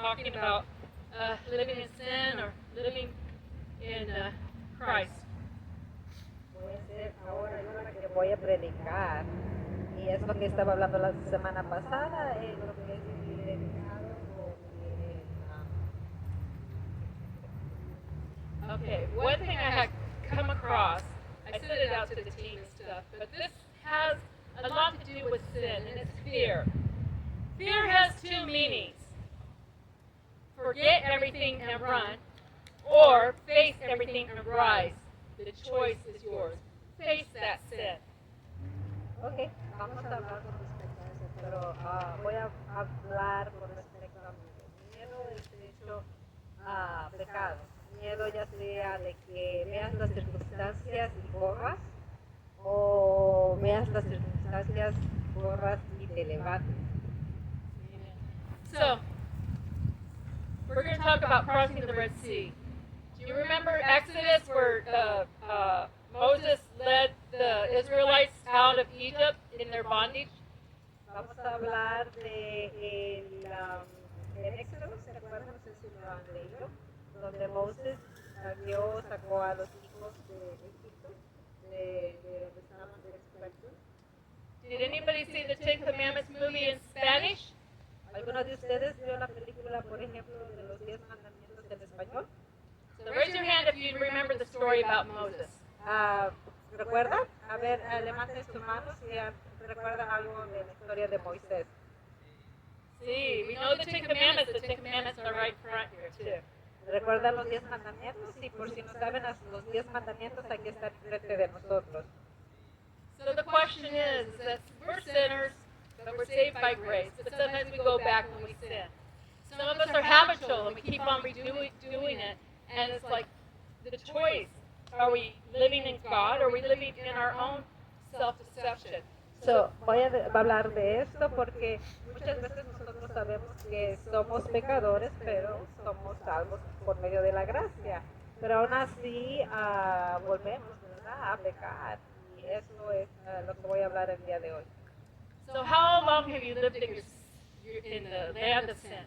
talking about living in sin or living in Christ. Puede ser ahora yo la que voy a predicar. Y es lo que estaba hablando la semana pasada, lo que es vivir en pecado o vivir en... Okay, one thing I had come across, I sent it out to the team and stuff, but this has a lot to do with sin, and it's fear. Fear has two meanings. Forget everything and run, or face everything and rise. The choice is yours. Face that sin. Ok, vamos a hablar con respecto a eso, pero voy a hablar con respecto a miedo. Miedo es de hecho pecado. Miedo ya sea de que veas las circunstancias y corras, o veas las circunstancias, corras y te levantes. So, we're going to talk about crossing the Red Sea. Do you remember Exodus where Moses led the Israelites out of Egypt in their bondage? Vamos a hablar de el Éxodo, ¿se acuerdan? No sé si lo han leído, donde Moses Dios sacó a los hijos de Egipto, de donde estaban expuestos. Did anybody see the Ten Commandments movie in Spanish? ¿Alguno de ustedes vio la película, por ejemplo, de los 10 mandamientos en español? So raise your hand if you remember the story about Moses. ¿Recuerdan? A ver, levanten su mano si recuerdan algo de la historia de Moisés. See, we know the Ten Commandments. The Ten Commandments are right front here too. ¿Recuerdan los 10 mandamientos? Sí, por si no saben, los 10 mandamientos aquí están frente de nosotros. So the question is that we're sinners, but we're saved by grace. But sometimes we go back when we sin. Some of us are habitual and we keep on doing it, and it's like the choice: are we living in God, or are we living in our own self-deception? Voy a hablar de esto porque muchas veces nosotros sabemos que somos pecadores, pero somos salvos por medio de la gracia. Pero aún así volvemos, ¿verdad?, a pecar. Y eso es lo que voy a hablar el día de hoy. So how long have you lived in the land of sin?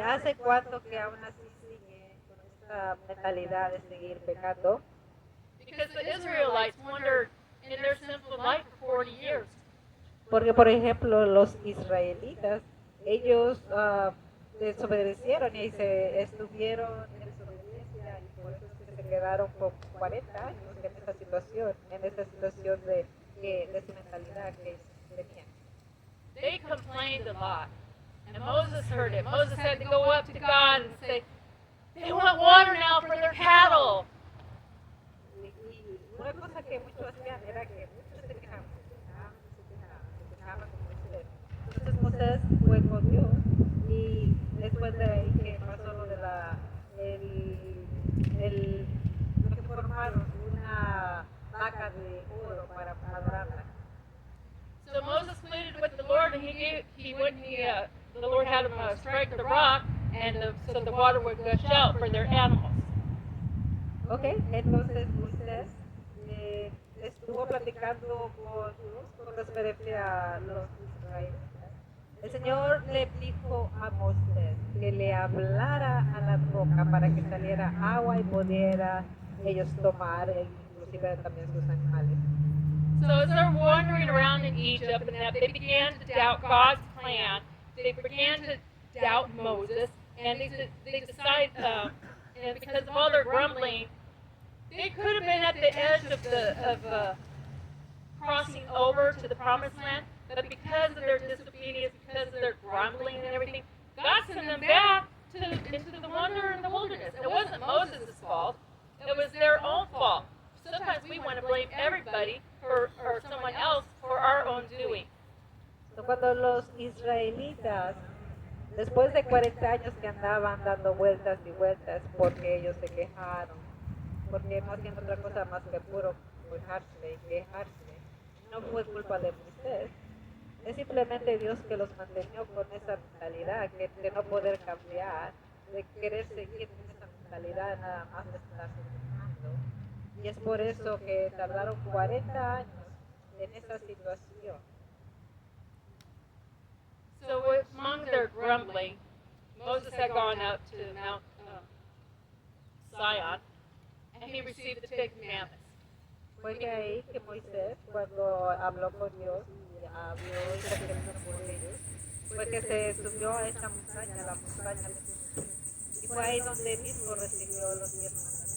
¿Hace cuánto que aún así sigue con esta mentalidad de seguir pecando? Because the Israelites wandered in their sinful life for 40 years. Porque, por ejemplo, los israelitas, ellos desobedecieron y se estuvieron en desobediencia y por eso es que se quedaron por 40 años en esta situación de su mentalidad que tenían. They complained a lot, and Moses heard it. Moses had to go up to God and say, they want water now for their cattle. Y una cosa que muchos hacían era que muchos se quejaban, como Moisés. Entonces Moisés fue con Dios y después de ahí que pasó lo de lo que formaron una vaca de oro para adorarla. So Moses pleaded with the Lord, and the Lord had him strike the rock, and so the water would gush out for their animals. Okay, entonces Moisés estuvo platicando con Dios con referente a los israelitas. El Señor le dijo a Moisés que le hablara a la roca para que saliera agua y pudiera ellos tomar, inclusive también sus animales. So as they're wandering around in Egypt, and that they began to doubt God's plan, they began to doubt Moses, and they decided, and because of all their grumbling, they could have been at the edge of crossing over to the promised land, but because of their disobedience, because of their grumbling and everything, God sent them back into the wonder in the wilderness. And it wasn't Moses' fault. It was their own fault. Sometimes we want to blame everybody or someone else for our own doing. Cuando los israelitas, después de 40 años que andaban dando vueltas y vueltas porque ellos se quejaron, porque no hacían otra cosa más que puro quejarse, no fue culpa de Moisés, es simplemente Dios que los mantenió con esa mentalidad de no poder cambiar, de querer seguir en esa mentalidad nada más de estarse quejando. Y es por eso que tardaron 40 años en esa situación. So among their grumbling, Moses had gone up to Mount Zion, and he received the Ten Commandments. Fue que ahí que Moisés, cuando habló con Dios y habló intercediendo por ellos, fue que se subió a esa montaña, la montaña de Sinaí. Y fue ahí donde mismo recibió los 10 mandamientos.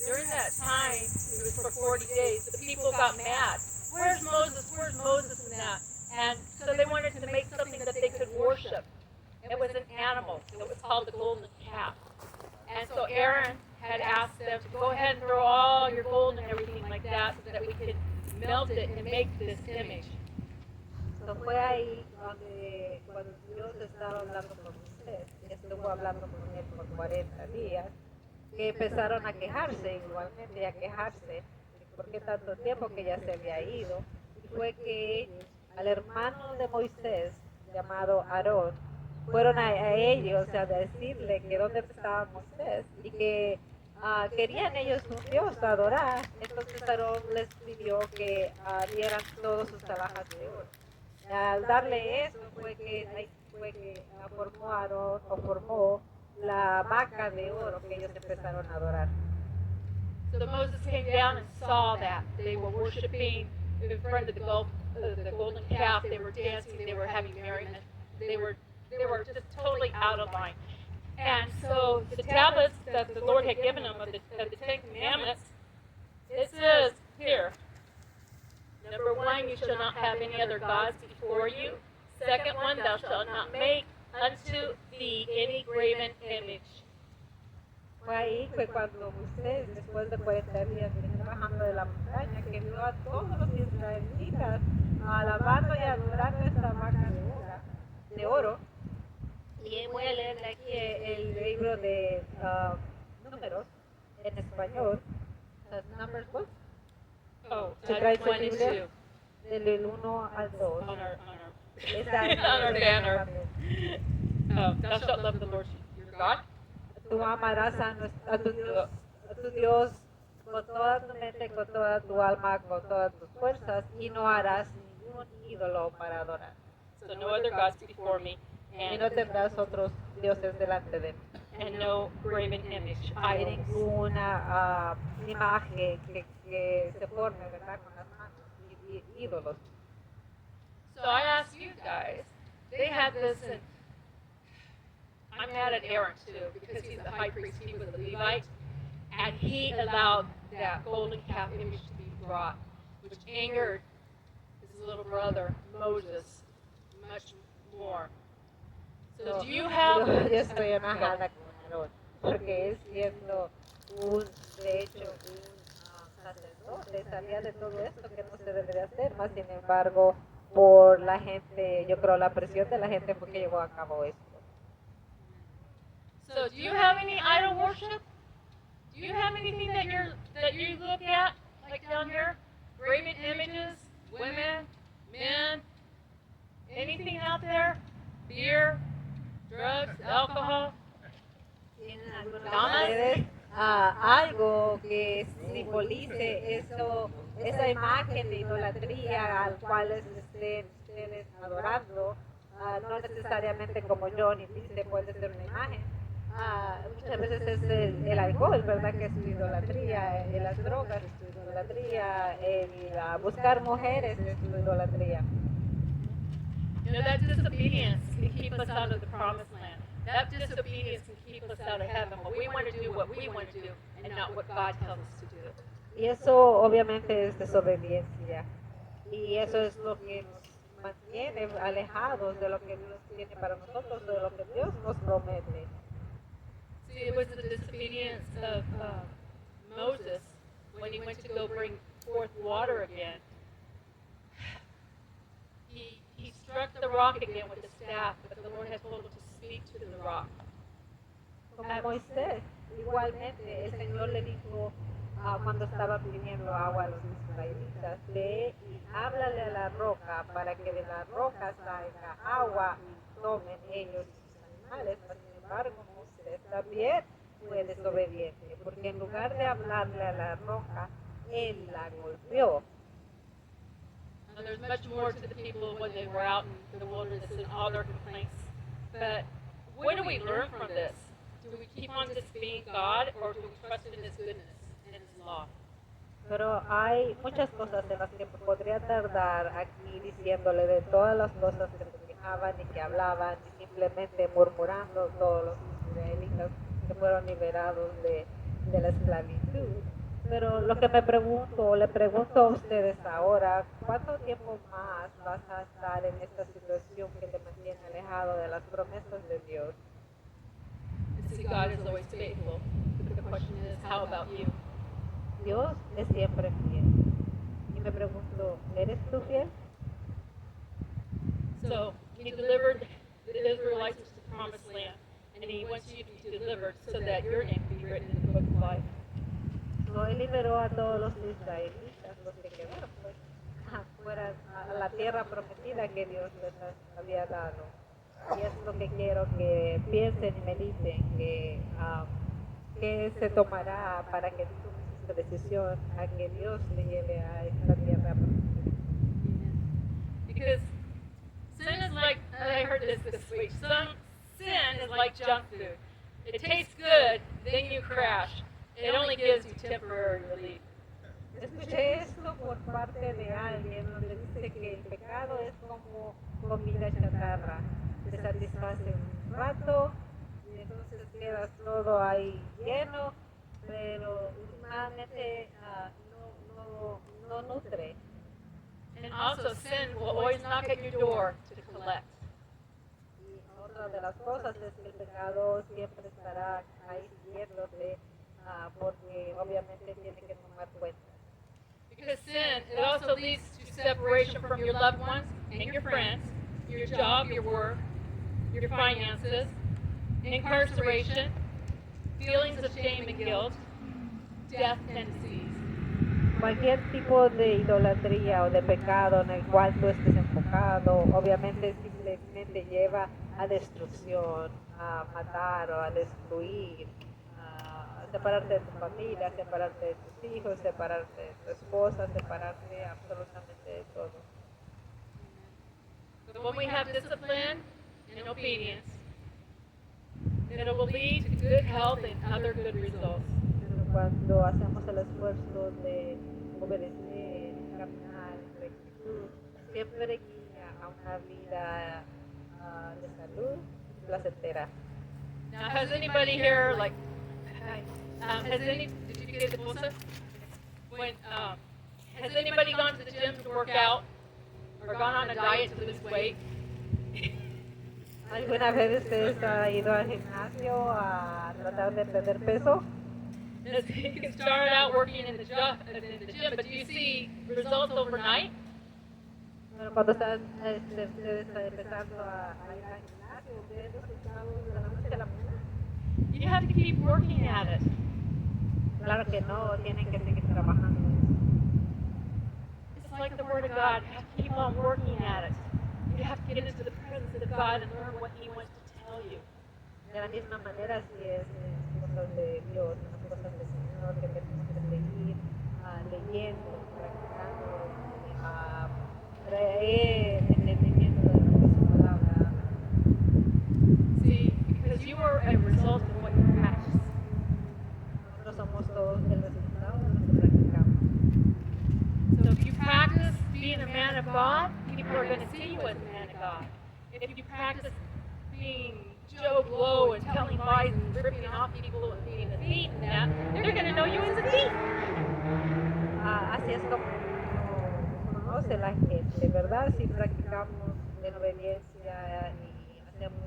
During that time, it was for 40 days, the people got mad. Where's Moses? Where's Moses in that? And so they wanted to make something that they could worship. It was an animal. It was called the golden calf. And so Aaron had asked them to go ahead and throw all your gold and everything like that so that we could melt it and make this image. So fue ahí donde cuando Dios estaba hablando con Moisés, estuvo hablando con él por 40 días, que empezaron a quejarse igualmente, a quejarse, por qué tanto tiempo que ya se había ido. Y fue que al hermano de Moisés, llamado Aarón, fueron a ellos a decirle que dónde estaba Moisés y que querían ellos un Dios a adorar. Entonces Aarón les pidió que dieran todas sus alhajas de oro. Al darle eso fue que formó Aarón o formó la vaca de oro que ellos empezaron a adorar. So Moses came down and saw that they were worshiping in front of the golden calf. They were dancing. They were having merriment. They were just totally out of line. And so the tablets that the Lord had given them of the Ten Commandments, it says here, number 1, you shall not have any other gods before you. Second one, thou shalt not make unto thee any graven image. Fue ahí, fue cuando Moisés, después de 40 días de estar bajando de la montaña, que vio a todos los israelitas alabando y adorando esta vaca de oro. Y voy a leerle aquí el libro de Números en español. Numbers what? Oh, Se trae su 1 and Biblia 2 del 1 al 2. on our Está en on our el banner. banner. Thou shalt love the Lord your God. Tú amarás a tu Dios con toda tu mente, con toda tu alma, con todas tus fuerzas y no harás ningún ídolo para adorar. So no other gods before me, Y no tendrás otros dioses delante de mí. and no graven image, Hay idols. ninguna imagen que se forme, ¿verdad? Con las manos, ídolos. So I ask you guys, they had this, and I'm mad at Aaron too, because he's the high priest, he was a Levite, and he allowed that golden calf image to be brought, which angered his little brother, Moses, much more. So do you have... Yo estoy enojada con Aarón, porque él siendo de hecho, un sacerdote, sabía de todo esto que no se debería hacer, más sin embargo, por la gente, yo creo la presión de la gente fue que llevó a cabo esto. So do you have any idol worship? Do you have anything that you look at, like down here? Graven images, women, men, anything out there? Beer, drugs, alcohol? ¿Tienen algunos de Damas. ustedes algo que simbolice esa imagen de idolatría al cual estén ustedes adorando? No necesariamente como yo ni dice puede ser una imagen. Muchas veces es el alcohol, ¿verdad? Que es su idolatría, las drogas es su idolatría, el buscar mujeres es su idolatría. You know, that disobedience can keep us out of the promised land. That disobedience can keep us out of heaven. But we want to do what we want to do and not what God tells us to do. Y eso obviamente es desobediencia. Y eso es lo que nos mantiene alejados de lo que Dios tiene para nosotros, de lo que Dios nos promete. See, it was the disobedience of Moses when he went to go bring forth water again. He struck the rock again with the staff, but the Lord had told him to speak to the rock. Como Moisés, igualmente el Señor le dijo cuando estaba pidiendo agua a los israelitas, ve y háblale a la roca para que de la roca salga agua y tomen ellos sus animales. Mas, sin embargo, Moisés también fue desobediente, porque en lugar de hablarle a la roca, él la golpeó. And there's much more to the people when they were out in the wilderness and all their complaints. But what do we learn from this? Do we keep on disobeying God, or do we trust in His goodness and His law? Pero hay muchas cosas en las que me podría tardar aquí diciéndole de todas las cosas que se quejaban y que hablaban y simplemente murmurando todos los israelitas que fueron liberados de la esclavitud. Pero lo que me pregunto, le pregunto a ustedes ahora, ¿cuánto tiempo más vas a estar en esta situación que te mantiene alejado de las promesas de Dios? And see, God is always faithful. But the question is, how about you? Dios es siempre fiel. Y me pregunto, ¿eres tú fiel? So He delivered the Israelites to the promised land, and He wants you to be delivered so that your name can be written in the book of life. No, Él liberó a todos los israelitas, los que quedaron pues, fuera a la tierra prometida que Dios les había dado. Y es lo que quiero que piensen y mediten, que se tomará para que tú tomes esta decisión a que Dios le lleve a esta tierra prometida. Because sin is like, I heard this week, sin is like junk food. It tastes good, then you crash. It only gives you temporary relief. Escuché esto por parte de alguien donde dice que el pecado es como comida chatarra. Te satisface un rato, y entonces quedas todo ahí lleno, pero últimamente no nutre. And also, sin will always knock at your door to collect. Y otra de las cosas es que el pecado siempre estará ahí siguiéndote, porque obviamente tiene que tomar cuenta. Because sin, it also leads to separation from your loved ones and your friends, your job, your work, your finances, incarceration, feelings of shame and guilt, death and disease. Cualquier tipo de idolatría o de pecado en el cual tú estés enfocado, obviamente simplemente lleva a destrucción, a matar o a destruir, a separarte de tu familia, a separarte de tus hijos, separarte de tu esposa, separarte absolutamente de todo. But when we have discipline and obedience, then it will lead to good health and other good results. Pero cuando hacemos el esfuerzo de obedecer, caminar en rectitud, siempre guía a una vida de salud y placentera. Now, has anybody here, like, did you get the bolsa? Has anybody gone to the gym to work out or gone on a diet to lose weight? ¿Alguna vez ustedes han ido al gimnasio a tratar de perder peso? You can start out working in the gym, but do you see results overnight? Pero cuando están ustedes empezando a ir al gimnasio, ven resultados de la noche a la mañana. You have to keep working at it. Claro que no, tienen que seguir trabajando. It's like the Word of God. You have to keep on working at it. You have to get into the presence of God and learn what He wants to tell you. De la misma manera, si es cosas de Dios, las cosas del Señor, que tenemos que seguir leyendo, practicando, traer entendimiento de lo que es su palabra. See, because you are a result of what you practice. Nosotros somos todos el resultado de lo que practicamos. So if you practice being a man of God, people are going to see you as a man of God. If you practice being Joe Blow and telling lies and ripping off people and being a thief and that, they're going to know you as a thief. Así es como conoce la gente, ¿verdad? Si practicamos en obediencia y hacemos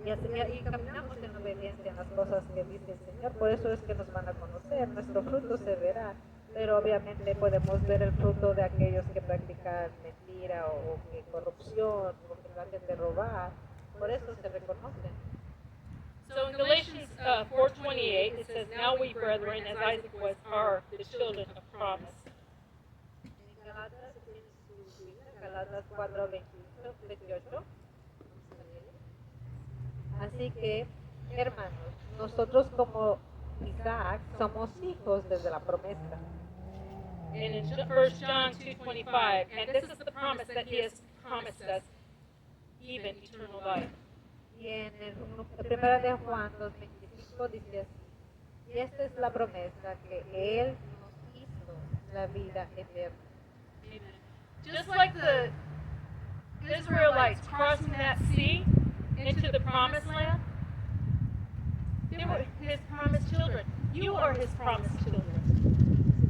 y caminamos en obediencia en las cosas que dice el Señor, por eso es que nos van a conocer, nuestro fruto se verá. Pero obviamente podemos ver el fruto de aquellos que practican mentira o que corrupción o que traten de robar. Por eso se reconocen. So in Galatians 4:28 it says, "Now we, brethren, as Isaac was, are the children of promise." En Galatas, tiene su Biblia, Galatas 4:28. Así que, hermanos, nosotros como Isaac somos hijos desde la promesa. And in 1 John 2:25, and this is the promise that He has promised us, even eternal life. Y en el 1 de Juan 2:25 dice así, y esta es la promesa que Él nos hizo, la vida eterna. Amen. Just like the Israelites crossing that sea into the promised land, they were his promised children. You are his promised children.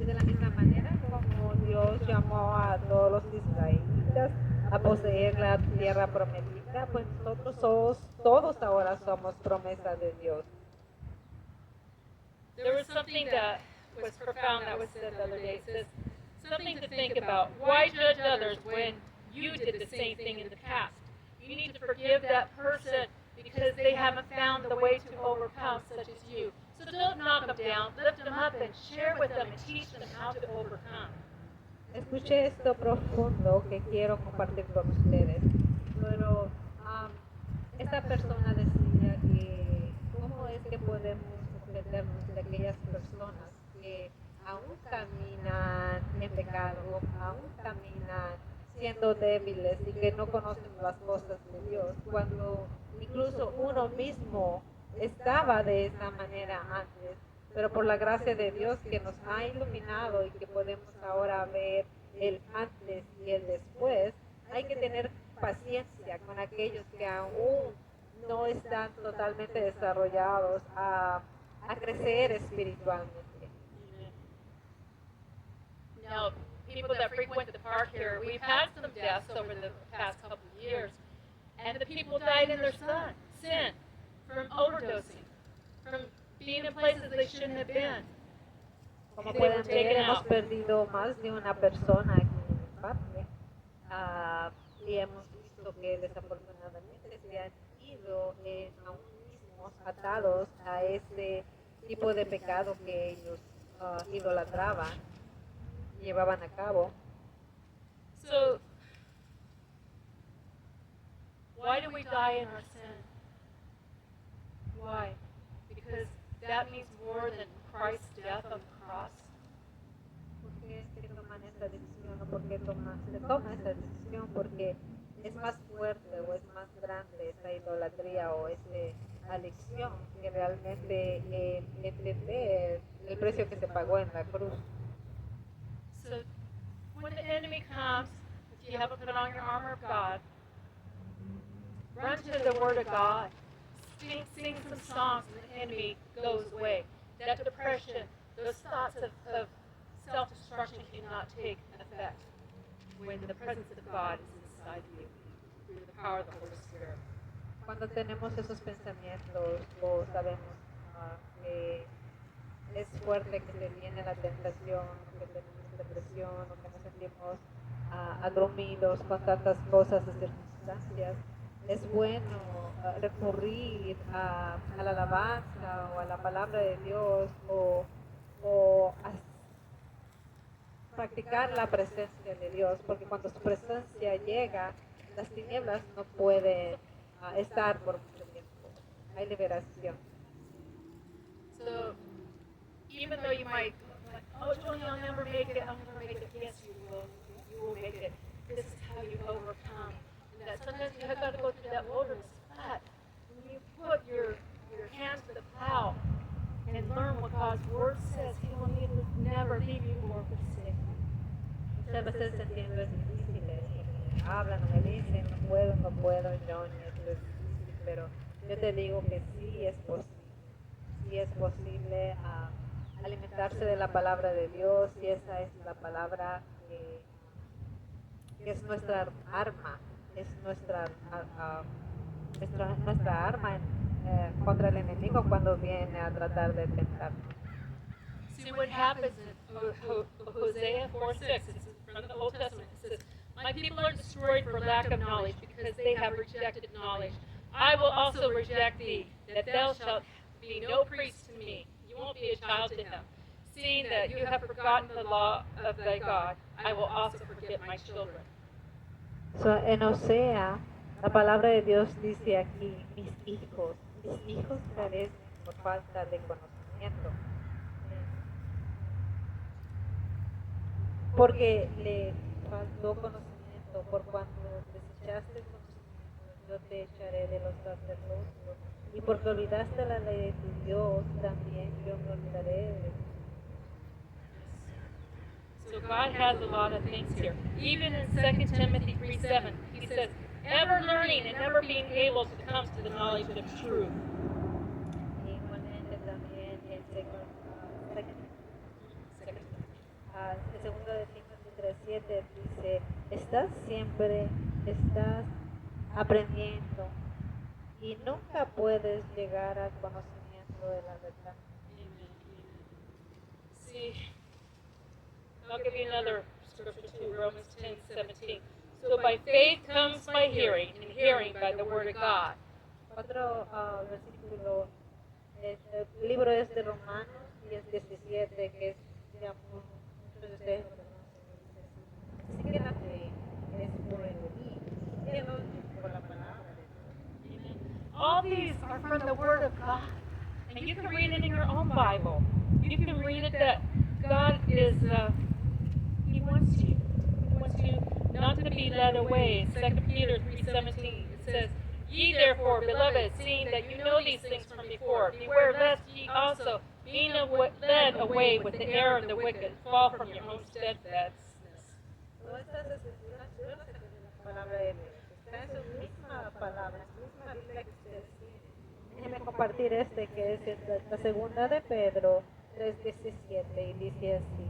Y de la misma manera como Dios llamó a todos los israelitas a poseer la tierra prometida, pues nosotros todos ahora somos promesas de Dios. There was something that was profound that was said the other day. It says, something to think about. Why judge others when you did the same thing in the past? You need to forgive that person because they haven't found the way to overcome, such as you. So don't knock them down. Lift them up and share with them and teach them how to overcome. Escuché esto profundo que quiero compartir con ustedes, pero esta persona decía que cómo es que podemos ofendernos de aquellas personas que aún caminan en pecado, aún caminan siendo débiles y que no conocen las cosas de Dios, cuando incluso uno mismo estaba de esa manera antes, pero por la gracia de Dios que nos ha iluminado y que podemos ahora ver el antes y el después, hay que tener paciencia con aquellos que aún no están totalmente desarrollados a crecer espiritualmente. Now, people that frequent the park here, we've had some deaths over the past couple of years, and the people died in their sin from overdosing, from being in places they shouldn't have been. Como They were pueden ver, taken hemos out. perdido más de una persona aquí en el parque y hemos visto que desafortunadamente se han ido aún mismos atados a ese tipo de pecado que ellos idolatraban, llevaban a cabo. So, why do we die in our sin? Why? Because that means more than Christ's death on the cross. ¿Por qué es que toman esa decisión o por qué se toma esa decisión? Porque es más fuerte o es más grande esa idolatría o esa adicción que realmente entender el precio que se pagó en la cruz. So, when the enemy comes, if you haven't put on your armor of God, run to the Word of God. Sing some songs, and the enemy goes away. That depression, those thoughts of self-destruction cannot take effect when the presence of God is inside you through the power of the Holy Spirit. Cuando tenemos esos pensamientos o sabemos que es fuerte que se viene la tentación, que tenemos depresión o que nos sentimos agrumidos con tantas cosas y circunstancias, es bueno recurrir a la alabanza o a la palabra de Dios o a practicar la presencia de Dios, porque cuando su presencia llega, las tinieblas no pueden estar por mucho tiempo. Hay liberación. So, even though you might, like, oh, Tony, I'll never make it, yes, you will. You will make it. This is how you overcome. And that sometimes you have got to go through that wilderness. But when you put your hands to the plow and learn what God's Word says, He will never leave you or forsake you. Muchas veces entiendo es difícil. Hablan, me dicen, no puedo, Johnny, esto es difícil, pero yo te digo que sí es posible. Sí es posible alimentarse de la palabra de Dios, y esa es la palabra que es nuestra arma, es nuestra arma contra el enemigo cuando viene a tratar de tentarnos. See what happens in Hosea 4:6. It's from the Old Testament. It says, "My people are destroyed for lack of knowledge, because they have rejected knowledge. I will also reject thee, that thou shalt be no priest to me." You won't be a child to him. Seeing that you have forgotten the law of thy God, I will also forget my children. So, en Osea, la palabra de Dios dice aquí, mis hijos carecen por falta de conocimiento. Porque le faltó conocimiento, por cuanto desechaste el conocimiento, yo te echaré de los sacerdocios. Y porque olvidaste la ley de tu Dios, también yo me olvidaré de ti. So God has a lot of things here. Even in 2 Timothy 3:7, he says, ever learning and never being able to come to the knowledge of truth. Y igualmente también el segundo de Timothy 3:7 dice, estás aprendiendo y nunca puedes llegar al conocimiento de la verdad. Amen. See, I'll give you another scripture too, Romans 10:17. So by faith comes by hearing, and hearing by the word of God. Otro versículo, el libro es de Romanos 10:17, que es, ya muchos de ustedes lo conocen. Así que la fe es por el oír, y el oír por la palabra de Dios. Amen. All these are from the word of God. And you can read it in your own Bible. You can read it that God is, He wants you. He wants you not to be led away. In 2 Peter 3:17, it says, Ye therefore, beloved, seeing that you know these things from before, beware lest ye also, being led away with the error of the wicked, fall from your own steadfastness. Todas estas escrituras yo no sé qué es la palabra de Dios. Está en su misma palabra, en su misma Biblia que ustedes tienen. Déjenme compartir que es la segunda de Pedro 3:17 y dice así.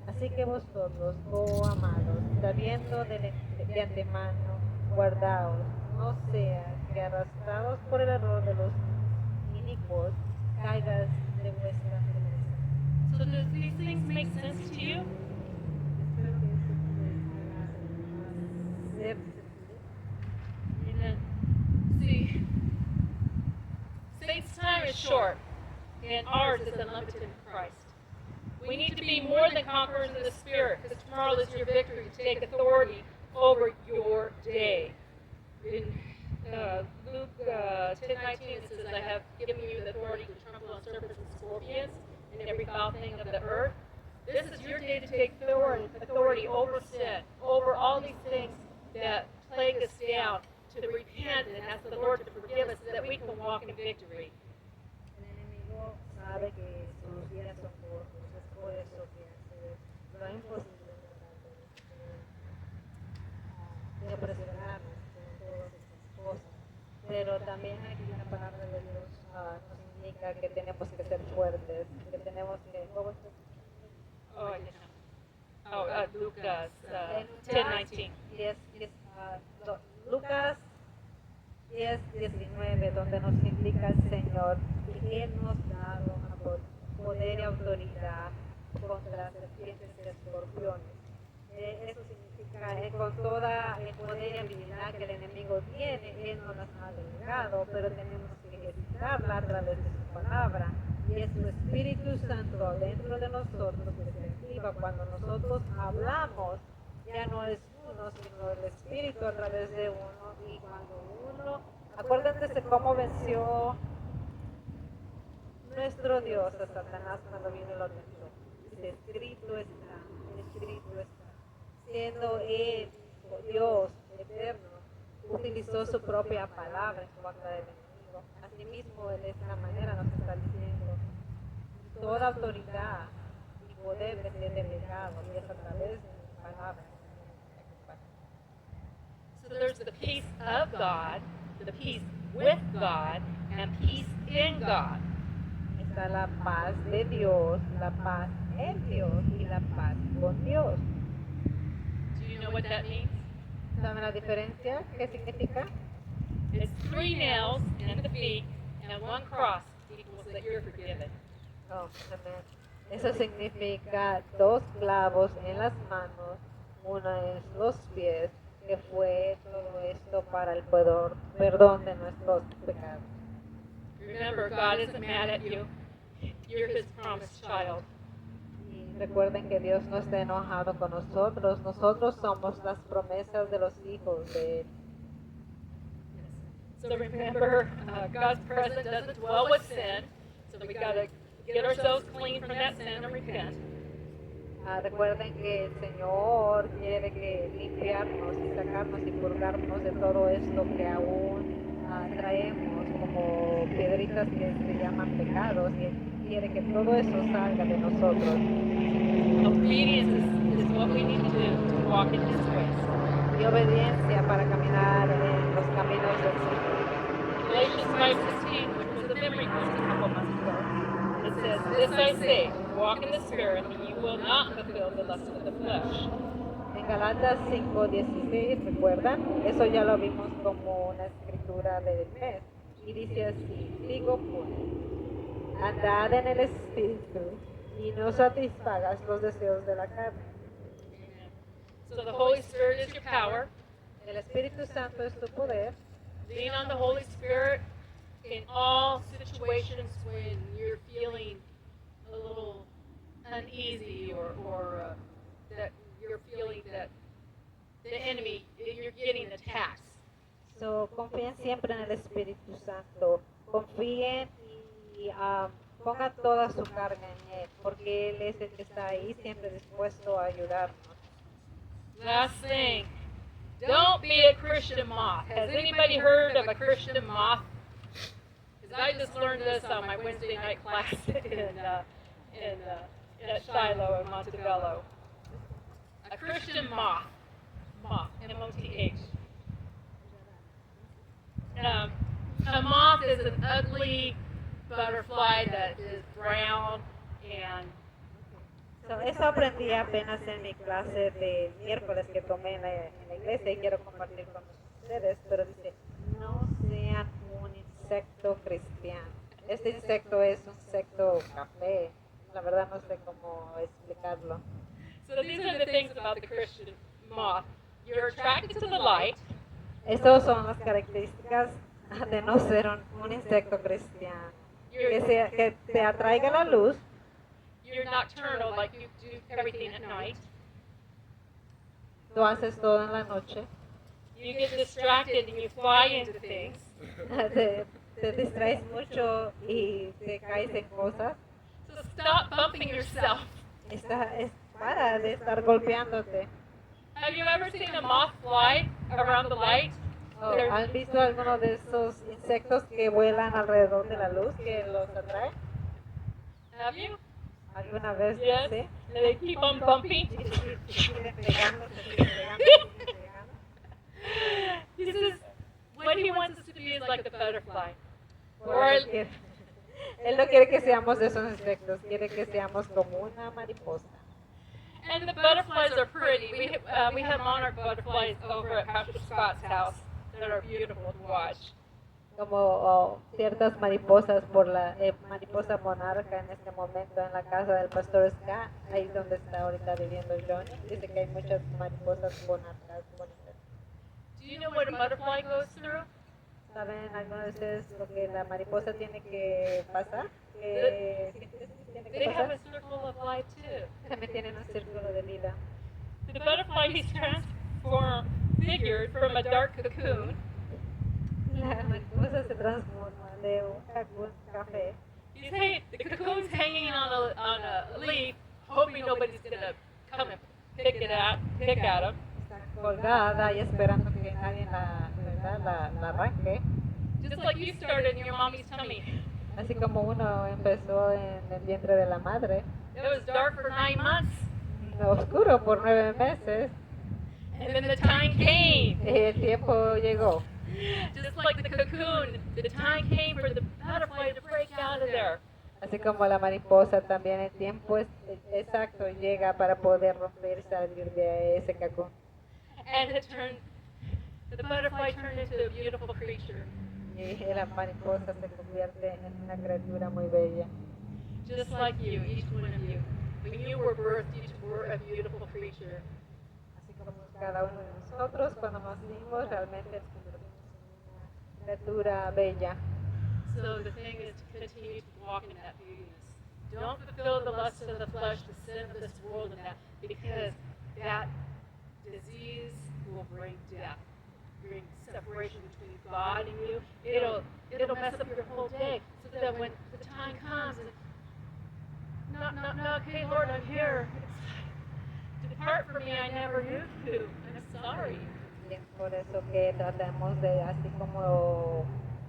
Así que vosotros, oh amados, sabiendo de antemano, guardaos, no sea que arrastrados por el error de los inicuos, caigas de vuestra firmeza. So does these things make sense to you? Espero que esto pueda hacer sentido. Amen. See, Saints' time is short, and ours is unlimited in Christ. We need to be more than conquerors in the Spirit, because tomorrow is your victory to take authority over your day. In Luke 10:19, it says, I have given you the authority to trample on serpents and scorpions and every foul thing of the earth. This is your day to take authority over sin, over all these things that plague us down, to repent and ask the Lord to forgive us so that we can walk in victory. El enemigo sabe que sus días son cortos, es por eso que hace lo imposible de apresurarnos con todas estas cosas. Pero también aquí la palabra de Dios nos indica que tenemos que ser fuertes, que tenemos que... Oh, I didn't know. Oh, Luke 10:19. Lucas 10:19, donde nos indica el Señor que Él nos ha dado poder y autoridad contra serpientes y escorpiones. Eso significa con toda el poder y habilidad que el enemigo tiene, Él nos las ha delegado, pero tenemos que ejercitarla a través de su palabra. Y es su Espíritu Santo dentro de nosotros que se activa cuando nosotros hablamos. Ya no es uno, sino el Espíritu a través de uno. Y cuando uno, acuérdense cómo venció nuestro Dios a Satanás cuando vino y lo venció. Dice, escrito está. Siendo Él, Dios eterno, utilizó su propia palabra en contra del enemigo. Asimismo, de esta manera nos está diciendo, toda autoridad y poder de ser delegado, y es a través de mi palabra. So there's the peace of God, the peace with God, and peace in God. Está la paz de Dios, la paz en Dios y la paz con Dios. Do you know what that means? ¿Saben la diferencia? ¿Qué significa? It's 3 nails in the feet and 1 cross equals that you're forgiven. Oh, amén. Eso significa 2 clavos en las manos, uno en los pies, que fue todo esto para el perdón de nuestros pecados. Remember, God isn't mad at you. You're His promised child. Y recuerden que Dios no está enojado con nosotros. Nosotros somos las promesas de los hijos de Él. So remember, God's presence doesn't dwell with sin, so we got to get ourselves clean from that sin and repent. Recuerden que el Señor quiere que limpiarnos y sacarnos y purgarnos de todo esto que aún traemos como piedritas que se llaman pecados, y Él quiere que todo eso salga de nosotros. Obedience is what we need to do to walk in His ways. Y obediencia para caminar en los caminos del Señor. Galatians 5:16, which was the memory verse a couple months ago, it says, "This I say, walk in the Spirit, and you will not fulfill the lust of the flesh." En Galatas 5:16, ¿recuerdan? Eso ya lo vimos como una escritura del mes. Y dice así: digo pues, andad en el Espíritu y no satisfagas los deseos de la carne. So the Holy Spirit is your power. El Espíritu Santo es tu poder. Lean on the Holy Spirit in all situations when you're feeling a little uneasy or that you're feeling that the enemy, you're getting attacked. So, confíen siempre en el Espíritu Santo. Confíen y pongan toda su carga en Él, porque Él es el que está ahí siempre dispuesto a ayudarnos. Last thing, don't be a Christian moth. Has anybody heard of a Christian moth? Because I just learned this on my Wednesday night class at Shiloh in Montebello. A Christian moth, M-O-T-H. A moth is an ugly butterfly that is brown and So, eso aprendí apenas en mi clase de miércoles que tomé en la iglesia y quiero compartir con ustedes, pero dice, no sean un insecto cristiano. Este insecto es un insecto café, la verdad no sé cómo explicarlo. so these are the things about the Christian moth. You're attracted to the light. Estas son las características de no ser un insecto cristiano. Que te atraiga la luz, You're nocturnal, like you do everything at night. tú haces todo en la noche, You get distracted and you fly into things. te distraes mucho y te caes en cosas. So stop bumping yourself. Para de estar golpeándote. Have you ever seen a moth fly around the light? Oh, ¿han visto alguno de esos insectos que vuelan alrededor de la luz que los atrae? Have you? ¿Alguna vez? Yes. ¿Sí? And they keep on bumping. Siguen pegándose, siguen pegando. He says, what he wants us to be is like the butterfly. Él no quiere que seamos de esos insectos, quiere que seamos como una mariposa. And the butterflies are pretty. We have monarch butterflies over at Pastor Scott's house that are beautiful to watch. Como ciertas mariposas por la mariposa monarca en este momento en la casa del pastor Scott, ahí donde está ahorita viviendo Johnny. Dice que hay muchas mariposas monarcas bonitas. Do you know what a butterfly goes through? ¿Saben algunos de ustedes lo que la mariposa tiene que pasar? ¿Qué tiene que They have pasar? a circle of life too. También tienen un círculo de vida. The butterfly is transfigured from a dark cocoon. La mariposa se transforma de un café. The cocoon's hanging on a leaf, hoping nobody's gonna come and pick at him. Está colgada y esperando que nadie la arranque. Just like you started in your mommy's tummy. Así como uno empezó en el vientre de la madre, It was dark for 9 months, oscuro por 9 meses, and then the time came. y el tiempo llegó. Just like the cocoon, the time came for the butterfly to break out of there. Así como la mariposa, también el tiempo exacto llega para poder romper y salir de ese cacón. And the butterfly turned into a beautiful creature. Y la mariposa se convierte en una criatura muy bella. Just like you, each one of you. When you were birthed, you were a beautiful creature. Así como cada uno de nosotros, cuando nos dimos, realmente nos convertimos en una criatura bella. So the thing is to continue to walk in that beautiness. Don't fulfill the lust of the flesh, the sin of this world, and that, because that disease will bring death, bring separation between God and you. It'll mess up your whole day, so that when the time comes, and no, okay, Lord, I'm here. Depart from me, I never knew you. I'm sorry. Y es por eso que tratamos de, así como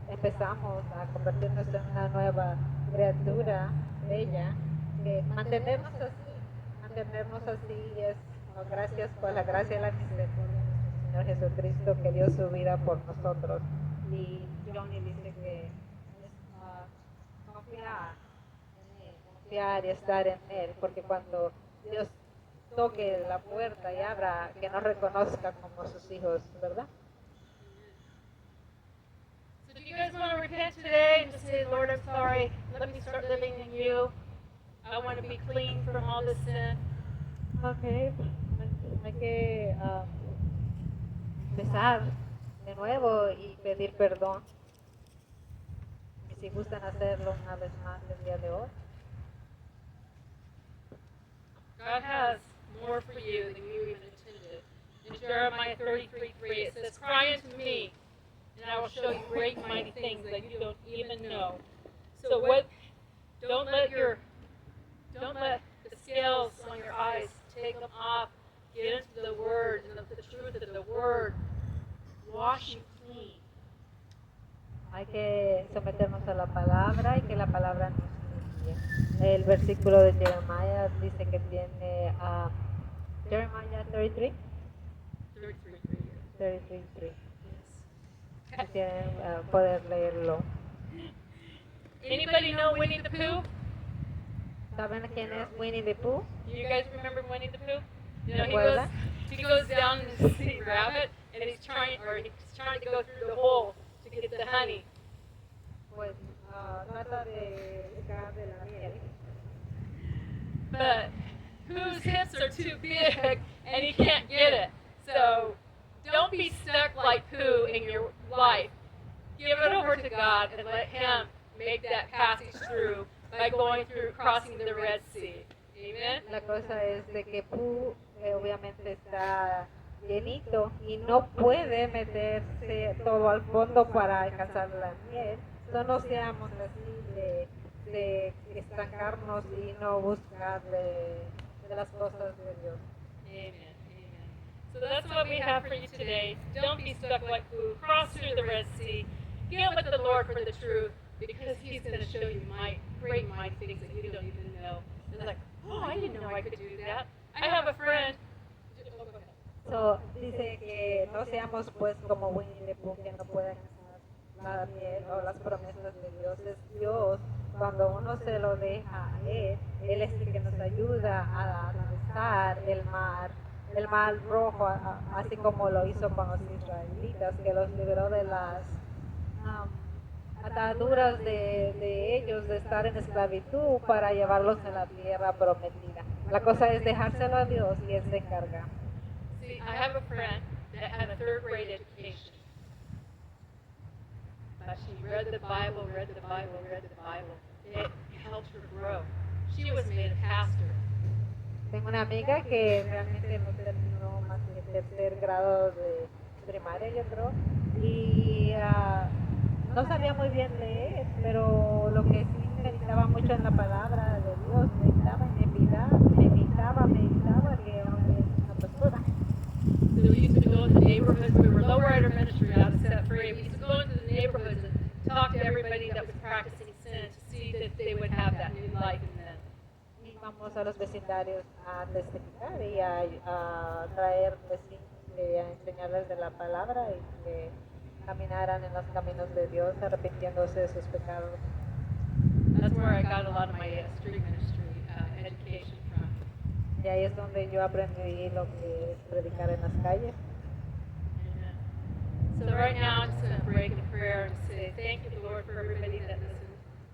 empezamos a convertirnos en una nueva criatura bella, que mantenernos así es gracias por la gracia y la misericordia de nuestro Señor Jesucristo que dio su vida por nosotros. Y Johnny dice que es confiar en Él, confiar y estar en Él, porque cuando Dios toque la puerta y abra, que nos reconozca como sus hijos, ¿verdad? So do you guys want to repent today and just say, Lord, I'm sorry. Let me start living in you. I want to be clean from all this sin. Ok, hay que empezar de nuevo y pedir perdón. Y si gustan hacerlo una vez más el día de hoy. God has more for you than you even intended. In Jeremiah 33:3, it says, cry unto me, and I will show you great and mighty things that you don't even know. So don't let the scales on your eyes take them off. Get into the Word and the truth of the Word. Wash you clean. Hay que someternos a la palabra y que la palabra nos limpie. El versículo de Jeremiah dice que tiene Jeremiah 33. 33:3. Yes. Quieren poder leerlo. Anybody know Winnie the Pooh? ¿Saben quién es Winnie the Pooh? Do you guys remember Winnie the Pooh? You know, ¿Recuerdan? he goes down to see Rabbit, and he's trying to go through the hole to get the honey. Pues trata de buscar de la miel. But Pooh's hips are too big, and he can't get it. So don't be stuck like Pooh in your life. Give it over to God and let Him make that passage through by crossing the Red Sea. Amen? La cosa es de que Pooh obviamente está llenito y no puede meterse todo al fondo para alcanzar la miel. No seamos así de estancarnos y no buscar de las cosas de Dios. Amen. Amen. So that's what we have for you today. Don't be stuck like Pooh. Cross through the Red Sea. Get with the Lord for the truth, because He's going to show you great and mighty things that you don't even know. It's like, oh, I didn't know I could do that. I have a friend. So, dice que no seamos pues como Winnie the Pooh, que no pueden la miel o las promesas de Dios. Es Dios, cuando uno se lo deja a Él es el que nos ayuda a atravesar el mar rojo, así como lo hizo con los israelitas, que los liberó de las ataduras de ellos, de estar en esclavitud, para llevarlos a la tierra prometida. La cosa es dejárselo a Dios y Él se encarga. See, I have a friend that had a third grade education. But she read the Bible. It helped her grow. She was made a pastor. Tengo una amiga que realmente no terminó más que el tercer grado de primaria, yo creo, y no sabía muy bien leer, pero lo que sí meditaba mucho en la palabra de Dios, meditaba, y era una persona. So we used to go into the neighborhoods. We were low rider ministry out of Set Free. We used to go into the neighborhoods and talk to everybody that was practicing sin to see that they would have that new life in them. Y vamos a los vecindarios a testificar y a traerles y a enseñarles de la palabra y que caminaran en los caminos de Dios, arrepintiéndose de sus pecados. That's where I got a lot of my street ministry education from. Y ahí es donde yo aprendí lo que es predicar en las calles. Amen. So right now I'm just going to break in prayer and say thank you, Lord, for everybody that listened.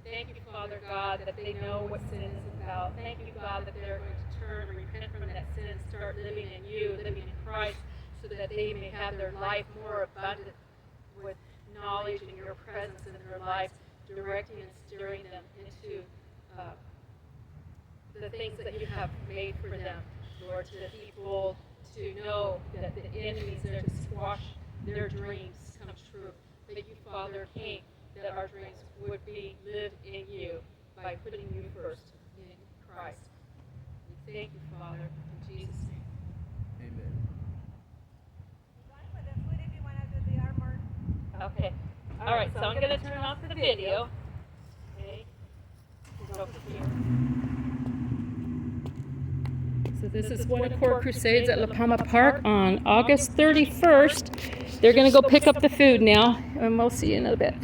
Thank you, Father God, that they know what sin is about. Thank you, God, that they're going to turn and repent from that sin and start living in you, living in Christ, so that they may have their life more abundant with knowledge and your presence in their lives, directing and steering them into the things that you have made for them, Lord, to be bold, to know that the enemy's there to squash their dreams come true. That you, Father, came, that our dreams would be lived in you by putting you first in Christ. We thank you, Father, in Jesus' name. All right, so I'm going to turn off the video. Okay. Over here. So this is One Accord Crusades at La Palma Park on August 31st. They're going to go pick up the food now, and we'll see you in a bit.